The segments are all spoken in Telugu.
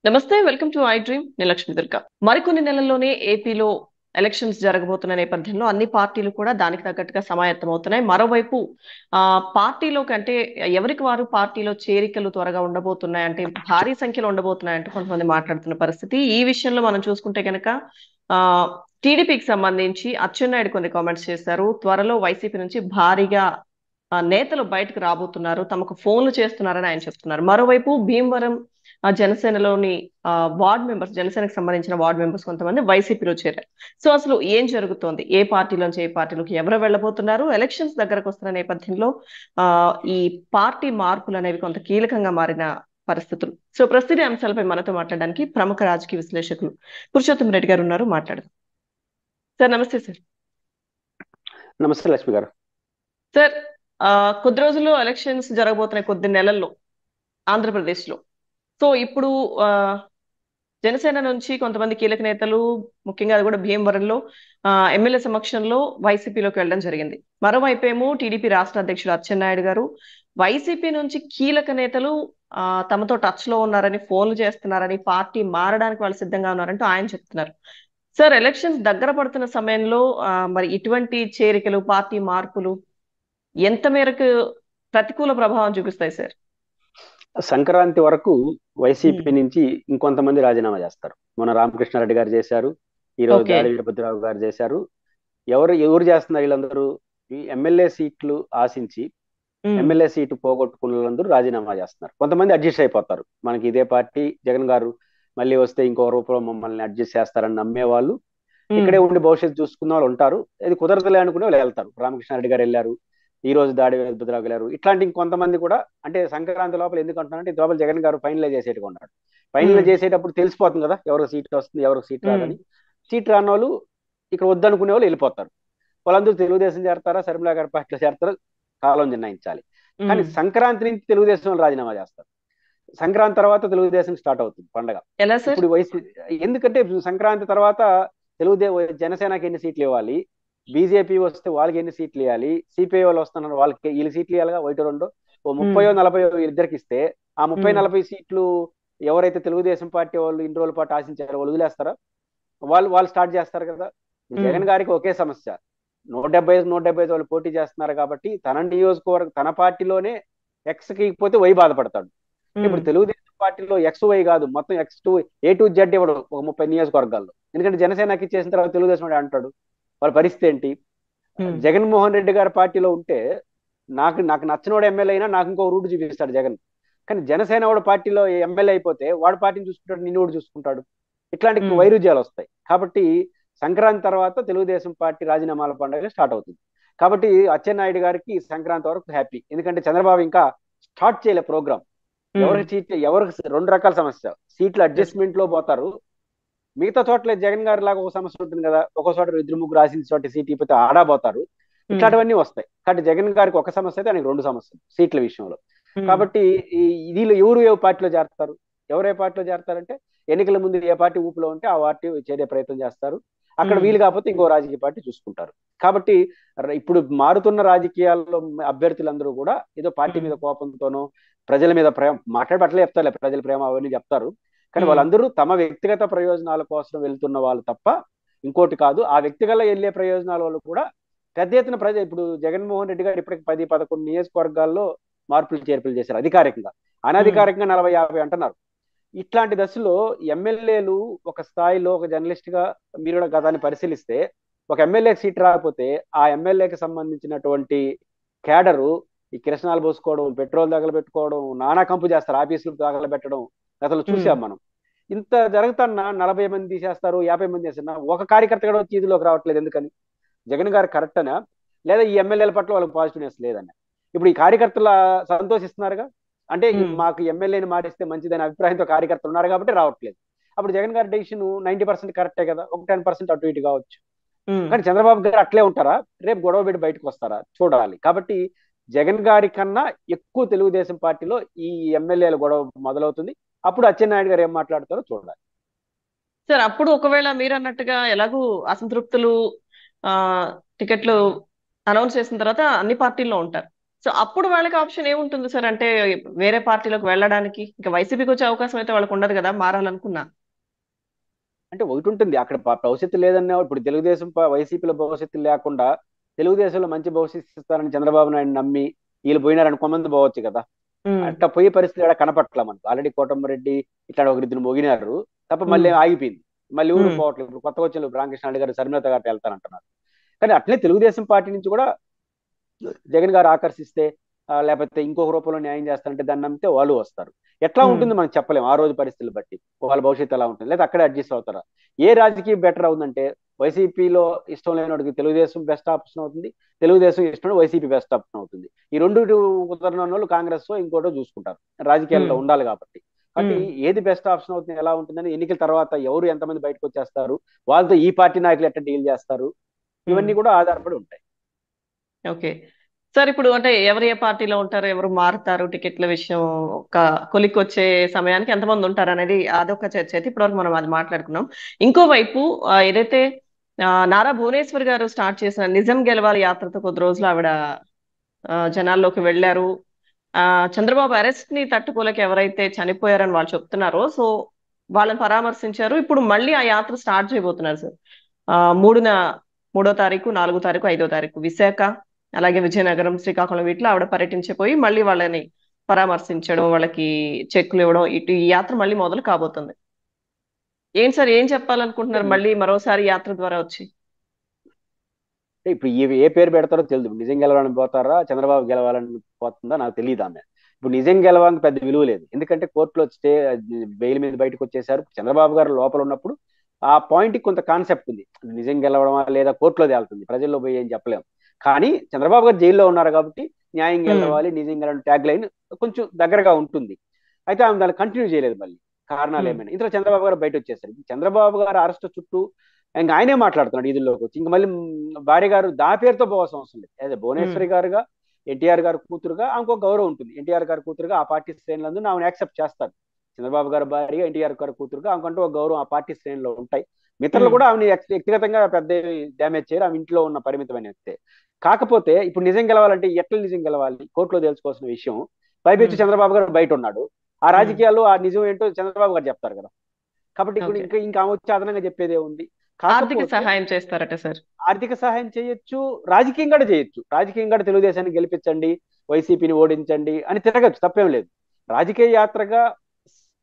నమస్తే, వెల్కమ్ టు ఐ డ్రీమ్. నేను లక్ష్మి దుర్గా. మరికొన్ని నెలల్లోనే ఏపీలో ఎలక్షన్స్ జరగబోతున్న నేపథ్యంలో అన్ని పార్టీలు కూడా దానికి తగ్గట్టుగా సమాయత్తమవుతున్నాయి. మరోవైపు పార్టీలోకి అంటే ఎవరికి వారు పార్టీలో చేరికలు త్వరగా ఉండబోతున్నాయి, అంటే భారీ సంఖ్యలో ఉండబోతున్నాయంటూ కొంతమంది మాట్లాడుతున్న పరిస్థితి. ఈ విషయంలో మనం చూసుకుంటే కనుక ఆ టీడీపీకి సంబంధించి అచ్చెన్నాయుడు కొన్ని కామెంట్స్ చేశారు. త్వరలో వైసీపీ నుంచి భారీగా నేతలు బయటకు రాబోతున్నారు, తమకు ఫోన్లు చేస్తున్నారని ఆయన చెప్తున్నారు. మరోవైపు భీమవరం జనసేనలోని వార్డ్ మెంబర్స్, జనసేనకు సంబంధించిన వార్డ్ మెంబర్స్ కొంతమంది వైసీపీలో చేరారు. సో అసలు ఏం జరుగుతోంది, ఏ పార్టీలోంచి ఏ పార్టీలోకి ఎవరు వెళ్ళబోతున్నారు, ఎలక్షన్స్ దగ్గరకు వస్తున్న నేపథ్యంలో ఆ ఈ పార్టీ మార్పులు అనేవి కొంత కీలకంగా మారిన పరిస్థితులు. సో ప్రస్తుత అంశాలపై మనతో మాట్లాడడానికి ప్రముఖ రాజకీయ విశ్లేషకులు పురుషోత్తం రెడ్డి గారు ఉన్నారు. మాట్లాడదాం. సార్ నమస్తే సార్. నమస్తే లక్ష్మి గారు. సార్, ఆ కొద్ది రోజుల్లో ఎలక్షన్స్ జరగబోతున్నాయి, కొద్ది నెలల్లో ఆంధ్రప్రదేశ్ లో. సో ఇప్పుడు ఆ జనసేన నుంచి కొంతమంది కీలక నేతలు, ముఖ్యంగా అది కూడా భీమవరంలో ఎమ్మెల్యే సమక్షంలో వైసీపీలోకి వెళ్ళడం జరిగింది. మరోవైపు ఏమో టీడీపీ రాష్ట్ర అధ్యక్షుడు అచ్చెన్నాయుడు గారు వైసీపీ నుంచి కీలక నేతలు ఆ తమతో టచ్ లో ఉన్నారని, ఫోన్లు చేస్తున్నారని, పార్టీ మారడానికి వాళ్ళు సిద్ధంగా ఉన్నారంటూ ఆయన చెప్తున్నారు. సార్, ఎలక్షన్స్ దగ్గర పడుతున్న సమయంలో మరి ఇటువంటి చేరికలు, పార్టీ మార్పులు ఎంత మేరకు ప్రతికూల ప్రభావం చూపిస్తాయి సార్? సంక్రాంతి వరకు ఉమ్. వైసీపీ నుంచి ఇంకొంతమంది రాజీనామా చేస్తారు. మొన్న రామకృష్ణారెడ్డి గారు చేశారు, ఈ రోజు ఓకే. గాలి వీరభద్రరావు గారు చేశారు. ఎవరు ఎవరు చేస్తున్నారు? వీళ్ళందరూ ఈ ఎమ్మెల్యే సీట్లు ఆశించి ఉమ్. ఎమ్మెల్యే సీటు పోగొట్టుకున్న వాళ్ళందరూ రాజీనామా చేస్తున్నారు. కొంతమంది అడ్జస్ట్ అయిపోతారు, మనకి ఇదే పార్టీ, జగన్ గారు మళ్ళీ వస్తే ఇంకో రూపంలో మమ్మల్ని అడ్జస్ట్ చేస్తారని నమ్మే వాళ్ళు ఉమ్. ఇక్కడే ఉండి భవిష్యత్తు చూసుకున్న వాళ్ళు ఉంటారు. ఇది కుదరదులే అనుకునే వాళ్ళు వెళ్తారు. రామకృష్ణారెడ్డి గారు వెళ్ళారు, ఈ రోజు దాడి వీరభద్రరావు గారు, ఇట్లాంటి ఇంకొంతమంది కూడా. అంటే సంక్రాంతి లోపల ఎందుకు అంటున్నారంటే ఈ లోపల జగన్ గారు ఫైనలైజ్ చేసేట్టుగా ఉన్నాడు. ఉమ్. ఫైనలైజ్ చేసేటప్పుడు తెలిసిపోతుంది కదా ఎవరికి సీట్ వస్తుంది, ఎవరికి సీట్ ఉమ్. రాదని. సీట్ రాని వాళ్ళు ఇక్కడ వద్దనుకునే వాళ్ళు వెళ్ళిపోతారు. వాళ్ళందరూ తెలుగుదేశం చేరతారా, శర్మిలా గారి పార్టీలో చేరతారా, కాలం నిర్ణయించాలి. కానీ ఉమ్. సంక్రాంతి నుంచి తెలుగుదేశం వాళ్ళు రాజీనామా చేస్తారు. సంక్రాంతి తర్వాత తెలుగుదేశం స్టార్ట్ అవుతుంది పండగ. ఎలా సార్? ఇప్పుడు వయసు, ఎందుకంటే సంక్రాంతి తర్వాత జనసేనకి ఎన్ని సీట్లు ఇవ్వాలి, బీజేపీ వస్తే వాళ్ళకి ఎన్ని సీట్లు ఇవ్వాలి, సిపిఐ వాళ్ళు వస్తున్నారు వాళ్ళకి వీళ్ళు సీట్లు ఇవ్వాలిగా, ఒకటి రెండో ఓ ఉమ్. 30 40 ఇద్దరికి ఇస్తే ఆ ముప్పై ఉమ్. నలభై సీట్లు ఎవరైతే తెలుగుదేశం పార్టీ వాళ్ళు ఇన్ని రోజుల పాటు ఆశించారో వాళ్ళు వదిలేస్తారా? వాళ్ళు వాళ్ళు స్టార్ట్ చేస్తారు కదా. ఇప్పుడు ఉమ్. జగన్ గారికి ఒకే సమస్య, 175 వాళ్ళు పోటీ చేస్తున్నారు కాబట్టి తన నియోజకవర్గం తన పార్టీలోనే ఎక్స్కి పోతే వై బాధపడతాడు. ఉమ్. ఇప్పుడు తెలుగుదేశం పార్టీలో ఎక్స్ వై కాదు, మొత్తం A to Z ఇవ్వడు ఒక 30 నియోజకవర్గాల్లో. ఎందుకంటే జనసేనకి ఇచ్చేసిన తర్వాత తెలుగుదేశం వాడు అంటాడు. వాళ్ళ పరిస్థితి ఏంటి? ఉమ్. జగన్మోహన్ రెడ్డి గారి పార్టీలో ఉంటే నాకు నాకు నచ్చినోడు ఎమ్మెల్యే అయినా నాకు ఇంకో రూట్ చూపిస్తాడు జగన్. కానీ జనసేన వాడు పార్టీలో ఎమ్మెల్యే అయిపోతే వాడు పార్టీని చూసుకుంటాడు, నిన్నోడు చూసుకుంటాడు. ఇట్లాంటి ఉమ్. వైరుధ్యాలు వస్తాయి. కాబట్టి సంక్రాంతి తర్వాత తెలుగుదేశం పార్టీ రాజీనామాల పండుగ స్టార్ట్ అవుతుంది. కాబట్టి అచ్చెన్నాయుడు గారికి సంక్రాంతి వరకు హ్యాపీ. ఎందుకంటే చంద్రబాబు ఇంకా స్టార్ట్ చేయలే ప్రోగ్రామ్. ఉమ్. ఎవరికి సీట్లు, ఎవరికి రెండు రకాల సమస్య, సీట్లు ఎస్. అడ్జస్ట్మెంట్ లో పోతారు. మిగతా చోట్ల జగన్ గారి లాగా ఒక సమస్య ఉంటుంది కదా, ఒక చోట ఇద్దరు ముగ్గురు రాసిన చోట సీట్ ఇప్పితే ఆడాపోతారు. ఉమ్. ఇట్లాంటివన్నీ వస్తాయి. కాబట్టి జగన్ గారికి ఒక సమస్య అయితే ఆయనకి రెండు సమస్యలు సీట్ల విషయంలో. ఉమ్. కాబట్టి ఈ వీళ్ళు ఎవరు ఏ పార్టీలో చేరతారు, ఎవరే పార్టీలో చేరతారంటే ఎన్నికల ముందు ఏ పార్టీ ఊపులో ఉంటే ఆ పార్టీ చేరే ప్రయత్నం చేస్తారు. అక్కడ ఉమ్. వీలు కాకపోతే ఇంకో రాజకీయ పార్టీ చూసుకుంటారు. కాబట్టి ఇప్పుడు మారుతున్న రాజకీయాల్లో అభ్యర్థులందరూ కూడా ఏదో పార్టీ ఉమ్. మీద కోపంతోనో, ప్రజల మీద ప్రేమ మాట్లాడబట్టలే చెప్తారు, ప్రజల ప్రేమ అవన్నీ చెప్తారు. కానీ ఉమ్. వాళ్ళందరూ తమ వ్యక్తిగత ప్రయోజనాల కోసం వెళ్తున్న వాళ్ళు తప్ప ఇంకోటి కాదు. ఆ వ్యక్తిగత వెళ్ళే ప్రయోజనాల వాళ్ళు కూడా పెద్ద ఎత్తున ఇప్పుడు జగన్మోహన్ రెడ్డి గారు ఇప్పటికి 10 11 నియోజకవర్గాల్లో మార్పులు చేర్పులు చేశారు అధికారికంగా. ఉమ్. అనధికారికంగా 40 50 అంటున్నారు. ఇట్లాంటి దశలో ఎమ్మెల్యేలు ఒక స్థాయిలో ఒక జర్నలిస్ట్ గా మీరు కూడా గతాన్ని పరిశీలిస్తే ఒక ఎమ్మెల్యే సీట్ రాకపోతే ఆ ఎమ్మెల్యేకి సంబంధించినటువంటి క్యాడరు ఈ కిరసనాలు పోసుకోవడం, పెట్రోల్ తగలబెట్టుకోవడం, నానా కంపు చేస్తారు, ఆఫీసులు తగలబెట్టడం గతంలో ఉమ్. చూసాం మనం. ఇంత జరుగుతున్నా 40 మంది తీసేస్తారు, 50 మంది చేస్తున్నా ఒక కార్యకర్త కూడా వచ్చి ఇదిలోకి రావట్లేదు. ఎందుకని? జగన్ గారు కరెక్ట్ అనా, లేదా ఈ ఎమ్మెల్యేల పట్ల వాళ్ళకి పాజిటివ్నెస్ లేదన్న? ఇప్పుడు ఈ కార్యకర్తల సంతోషిస్తున్నారుగా. అంటే ఉమ్. మాకు ఎమ్మెల్యేని మారిస్తే మంచిదనే అభిప్రాయంతో కార్యకర్తలు ఉన్నారు కాబట్టి రావట్లేదు. అప్పుడు జగన్ గారి డెసిషన్ 90% కరెక్టే కదా, ఒక 10% అటు ఇటు కావచ్చు. ఉమ్. కానీ చంద్రబాబు గారు అట్లే ఉంటారా, రేపు గొడవ పెట్టి బయటకు వస్తారా చూడాలి. కాబట్టి జగన్ గారి కన్నా ఎక్కువ తెలుగుదేశం పార్టీలో ఈ ఎమ్మెల్యేల గొడవ మొదలవుతుంది. అప్పుడు అచ్చెన్నాయుడు గారు ఏం మాట్లాడతారో చూడాలి. సార్, అప్పుడు ఒకవేళ మీరు అన్నట్టుగా ఎలాగూ అసంతృప్తులు ఆ టికెట్లు అనౌన్స్ చేసిన తర్వాత అన్ని పార్టీల్లో ఉంటారు. సో అప్పుడు వాళ్ళకి ఆప్షన్ ఏముంటుంది సార్? అంటే వేరే పార్టీలోకి వెళ్ళడానికి ఇంకా వైసీపీకి వచ్చే అవకాశం అయితే వాళ్ళకి ఉండదు కదా మారాలనుకున్నా. అంటే ఒకటి ఉంటుంది అక్కడ భవిష్యత్తు లేదన్న ఇప్పుడు తెలుగుదేశం వైసీపీలో భవిష్యత్తు లేకుండా తెలుగుదేశంలో మంచి భవిష్యత్తు ఇస్తారని చంద్రబాబు నాయుడు నమ్మి వీళ్ళు పోయినారని కొంతమంది పోవచ్చు కదా. ఉమ్, అట్లా పోయే పరిస్థితి ఎక్కడ కనపట్ల మనకు. ఆల్రెడీ కోటంరెడ్డి ఇట్లా ఒకరిద్దరు మోగినారు తప్ప మళ్ళీ ఉమ్, ఆగిపోయింది. మళ్ళీ ఊరు ఉమ్, పోవట్లేదు. ఇప్పుడు కొత్తగా వచ్చిన రామకృష్ణ రెడ్డి గారు శర్మిలత గారు వెళ్తారంటున్నారు. కానీ అట్లే తెలుగుదేశం పార్టీ నుంచి కూడా జగన్ గారు ఆకర్షిస్తే లేకపోతే ఇంకొక రూపంలో న్యాయం చేస్తారంటే దాన్ని నమ్మితే వాళ్ళు వస్తారు. ఎట్లా ఉమ్, ఉంటుంది మనం చెప్పలేము ఆ రోజు పరిస్థితులు బట్టి. వాళ్ళ భవిష్యత్తు ఎలా ఉంటుంది లేదా అక్కడే అడ్జస్ట్ అవుతారా. ఏ రాజకీయం బెటర్ అవుతుందంటే వైసీపీలో ఇష్టం లేనివాడికి తెలుగుదేశం బెస్ట్ ఆప్షన్ అవుతుంది, తెలుగుదేశం ఇష్టం వైసీపీ బెస్ట్ ఆప్షన్ అవుతుంది. ఈ రెండు కుదరని వాళ్ళు కాంగ్రెస్ ఇంకోటో చూసుకుంటారు రాజకీయాల్లో ఉమ్, ఉండాలి కాబట్టి. కాబట్టి ఉమ్, ఏది బెస్ట్ ఆప్షన్ అవుతుంది ఎలా ఉంటుందని ఎన్నికల తర్వాత ఎవరు ఎంతమంది బయటకు వచ్చేస్తారు, వాళ్ళతో ఈ పార్టీ నాయకులు ఎట్లా డీల్ చేస్తారు, ఉమ్. ఇవన్నీ కూడా ఆధారపడి ఉంటాయి. ఓకే సార్, ఇప్పుడు అంటే ఎవరు ఏ పార్టీలో ఉంటారు, ఎవరు మారుతారు, టికెట్ల విషయం ఒక కొలిక్కి వచ్చే సమయానికి ఎంతమంది ఉంటారు అనేది అదొక చర్చ అయితే ఇప్పటివరకు మనం అది మాట్లాడుకున్నాం. ఇంకోవైపు ఏదైతే నారా భువనేశ్వర్ గారు స్టార్ట్ చేసిన నిజం గెలవాలి యాత్రతో కొద్ది రోజులు ఆవిడ జనాల్లోకి వెళ్ళారు. ఆ చంద్రబాబు అరెస్ట్ ని తట్టుకోలేక ఎవరైతే చనిపోయారని వాళ్ళు చెప్తున్నారో, సో వాళ్ళని పరామర్శించారు. ఇప్పుడు మళ్ళీ ఆ యాత్ర స్టార్ట్ చేయబోతున్నారు సార్. ఆ మూడున 3వ తారీఖు, 4వ తారీఖు, 5వ తారీఖు విశాఖ, అలాగే విజయనగరం, శ్రీకాకుళం వీటిలో ఆవిడ పర్యటించిపోయి మళ్ళీ వాళ్ళని పరామర్శించడం, వాళ్ళకి చెక్కులు ఇవ్వడం, ఇటు ఈ యాత్ర మళ్ళీ మొదలు కాబోతుంది. ఏం సార్, ఏం చెప్పాలనుకుంటున్నారు మళ్ళీ మరోసారి యాత్ర ద్వారా వచ్చి? ఇప్పుడు ఏ పేరు పెడతారో తెలియదు. నిజం గెలవాలని పోతారా చంద్రబాబు గెలవాలని పోతుందా నాకు తెలియదు ఆమె. ఇప్పుడు నిజం గెలవాలని పెద్ద విలువ లేదు. ఎందుకంటే కోర్టులో స్టే బెయిల్ మీద బయటకు వచ్చేసారు. చంద్రబాబు గారు లోపల ఉన్నప్పుడు ఆ పాయింట్ కొంత కాన్సెప్ట్ ఉంది. నిజం గెలవడమా లేదా కోర్టులో తేలుతుంది, ప్రజల్లో పోయి ఏం చెప్పలేము. కానీ చంద్రబాబు గారు జైల్లో ఉన్నారు కాబట్టి న్యాయం ఉమ్, గెలవాలి నిజం గెలవడం ట్యాగ్ లైన్ కొంచెం దగ్గరగా ఉంటుంది. అయితే ఆమె దాన్ని కంటిన్యూ చేయలేదు. మళ్ళీ కారణాలు ఉమ్, ఏమైనా ఇందులో చంద్రబాబు గారు బయట వచ్చేసారు. చంద్రబాబు గారు అరెస్ట్ చుట్టూ ఇంకా ఆయనే మాట్లాడుతున్నాడు ఈదుల్లోకి వచ్చి. ఇంక మళ్ళీ భార్య గారు దా పేరుతో పోవాల్సిన అవసరం లేదు. అదే ఉమ్, భువనేశ్వరి గారుగా ఎన్టీఆర్ గారు కూతురుగా ఆమెకు గౌరవం ఉంటుంది. ఎన్టీఆర్ గారి కూతురుగా ఆ పార్టీ శ్రేణులందు ఆమెను యాక్సెప్ట్ చేస్తారు. చంద్రబాబు గారి భార్య ఎన్టీఆర్ గారి కూతురుగా ఆమెకంటూ ఒక గౌరవం ఆ పార్టీ శ్రేణిలో ఉంటాయి. మిత్రులు ఉమ్, కూడా ఆమెను వ్యక్తిగతంగా పెద్ద డ్యామేజ్ చేయరు. ఆమె ఇంట్లో ఉన్న పరిమితమైన వ్యక్తే. కాకపోతే ఇప్పుడు నిజం గెలవాలంటే ఎట్లా నిజం గెలవాలి కోర్టులో తెలుసుకోవాల్సిన విషయం. పైపెచ్చు ఉమ్, చంద్రబాబు గారు బయట ఉన్నాడు. ఆ ఉమ్. రాజకీయాల్లో ఆ నిజం ఏంటో చంద్రబాబు గారు చెప్తారు కదా. కాబట్టి ఇప్పుడు ఓకే, ఇంకా ఆమె వచ్చి అదనంగా చెప్పేదే ఉంది. ఆర్థిక కాకపోతే సహాయం చేస్తారట సార్? ఆర్థిక సహాయం చేయొచ్చు, రాజకీయం కూడా చేయొచ్చు. రాజకీయం కూడా తెలుగుదేశాన్ని గెలిపించండి, వైసీపీని ఓడించండి అని తిరగచ్చు, తప్పేం లేదు. రాజకీయ యాత్రగా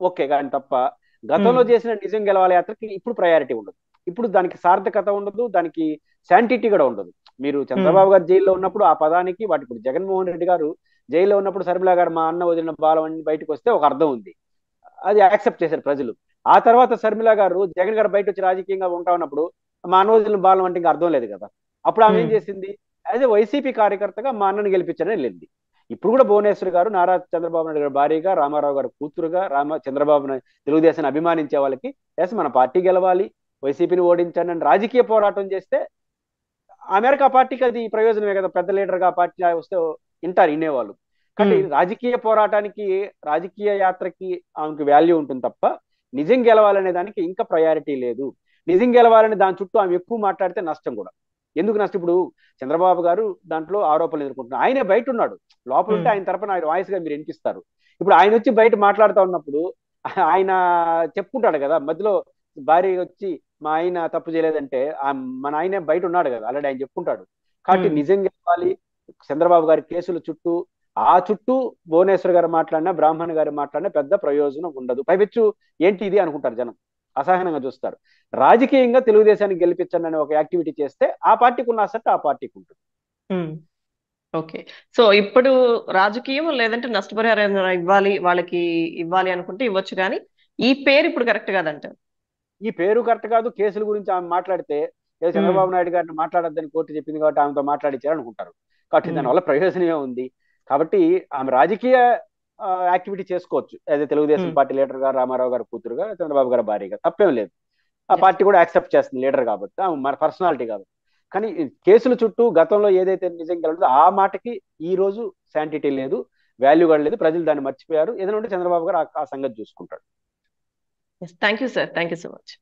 ఓకే కానీ తప్ప ఉమ్, గతంలో చేసిన నిజం గెలవాలి యాత్రకి ఇప్పుడు ప్రయారిటీ ఉండదు. ఇప్పుడు దానికి సార్థకత ఉండదు, దానికి శాంటిటీ కూడా ఉండదు. మీరు ఉమ్, చంద్రబాబు గారు జైల్లో ఉన్నప్పుడు ఆ పదానికి వాటి ఇప్పుడు జగన్మోహన్ రెడ్డి గారు జైల్లో ఉన్నప్పుడు శర్మిల గారు మా అన్న వదిలిన బాలం అని బయటకు వస్తే ఒక అర్థం ఉంది. అది యాక్సెప్ట్ చేశారు ప్రజలు. ఆ తర్వాత శర్మిల గారు జగన్ గారు బయట వచ్చి రాజకీయంగా ఉంటా ఉన్నప్పుడు మా అన్న వదిలిన బాలం అంటే ఇంకా అర్థం లేదు కదా. అప్పుడు ఆమె ఏం ఉమ్, చేసింది, యాజ్ ఏ వైసీపీ కార్యకర్తగా మా అన్నని గెలిపించడం వెళ్ళింది. ఇప్పుడు కూడా భువనేశ్వర్ గారు నారా చంద్రబాబు నాయుడు గారి భార్యగా, రామారావు గారి కూతురుగా, చంద్రబాబు తెలుగుదేశాన్ని అభిమానించే వాళ్ళకి ఎస్ మన పార్టీ గెలవాలి, వైసీపీని ఓడించండి అని రాజకీయ పోరాటం చేస్తే ఆ మేరకు ఆ పార్టీకి అది ప్రయోజనమే కదా. పెద్ద లీడర్గా ఆ పార్టీ వస్తే వింటారు వినేవాళ్ళు. కాబట్టి ఉమ్, రాజకీయ పోరాటానికి రాజకీయ యాత్రకి ఆమెకు వాల్యూ ఉంటుంది తప్ప నిజం గెలవాలనే దానికి ఇంకా ప్రయారిటీ లేదు. నిజం గెలవాలని దాని చుట్టూ ఆమె ఎక్కువ మాట్లాడితే నష్టం కూడా. ఎందుకు నష్టం? ఇప్పుడు చంద్రబాబు గారు దాంట్లో ఆరోపణలు ఎదుర్కొంటున్నారు. ఆయనే బయట ఉన్నాడు. లోపల ఉంటే ఉమ్, ఆయన తరపున ఆయన వాయిస్ గా మీరు వినిపిస్తారు. ఇప్పుడు ఆయన వచ్చి బయట మాట్లాడుతూ ఉన్నప్పుడు ఆయన చెప్పుకుంటాడు కదా మధ్యలో. భార్య వచ్చి మా ఆయన తప్పు చేయలేదంటే మన ఆయనే బయట ఉన్నాడు కదా, ఆల్రెడీ ఆయన చెప్పుకుంటాడు. కాబట్టి ఉమ్. నిజం గెలవాలి చంద్రబాబు గారి కేసుల చుట్టూ ఆ చుట్టూ భువనేశ్వర్ గారు మాట్లాడినా బ్రాహ్మణ్ గారు మాట్లాడినా పెద్ద ప్రయోజనం ఉండదు. పైపెచ్చు ఏంటి ఇది అనుకుంటారు జనం, అసహనంగా చూస్తారు. రాజకీయంగా తెలుగుదేశాన్ని గెలిపించండి అనే ఒక యాక్టివిటీ చేస్తే ఆ పార్టీకి ఉన్న అసెట్ ఆ పార్టీకి ఉంటుంది. ఉమ్. ఓకే. సో ఇప్పుడు రాజకీయం లేదంటే నష్టపరిహారం ఏమైనా ఇవ్వాలి వాళ్ళకి, ఇవ్వాలి అనుకుంటే ఇవ్వచ్చు, కానీ ఈ పేరు ఇప్పుడు కరెక్ట్ కాదంటారు. ఈ పేరు కరెక్ట్ కాదు. కేసుల గురించి ఆమె మాట్లాడితే ఏదో ఉమ్, చంద్రబాబు నాయుడు గారిని మాట్లాడొద్దని కోర్టు చెప్పింది కాబట్టి ఆమెతో మాట్లాడించారు అనుకుంటారు. కాబట్టి ఉమ్, దానివల్ల ప్రయోజనమే ఉంది. కాబట్టి ఆమె రాజకీయ యాక్టివిటీ చేసుకోవచ్చు. అదే తెలుగుదేశం ఉమ్. పార్టీ లీడర్ గా, రామారావు గారి కూతురుగా, చంద్రబాబు గారి భార్యగా తప్పేం లేదు. ఆ Yes. పార్టీ కూడా యాక్సెప్ట్ చేస్తుంది లీడర్ కాబట్టి, ఆమె మన పర్సనాలిటీ కాబట్టి. కానీ ఈ కేసుల చుట్టూ గతంలో ఏదైతే నిజం కలదో ఆ మాటకి ఈ రోజు శాంటిటీ లేదు, వాల్యూ కూడా లేదు. ప్రజలు దాన్ని మర్చిపోయారు. ఏదైనా ఉంటే చంద్రబాబు గారు ఆ సంగతి చూసుకుంటాడు. Yes. Thank you sir, thank you so much.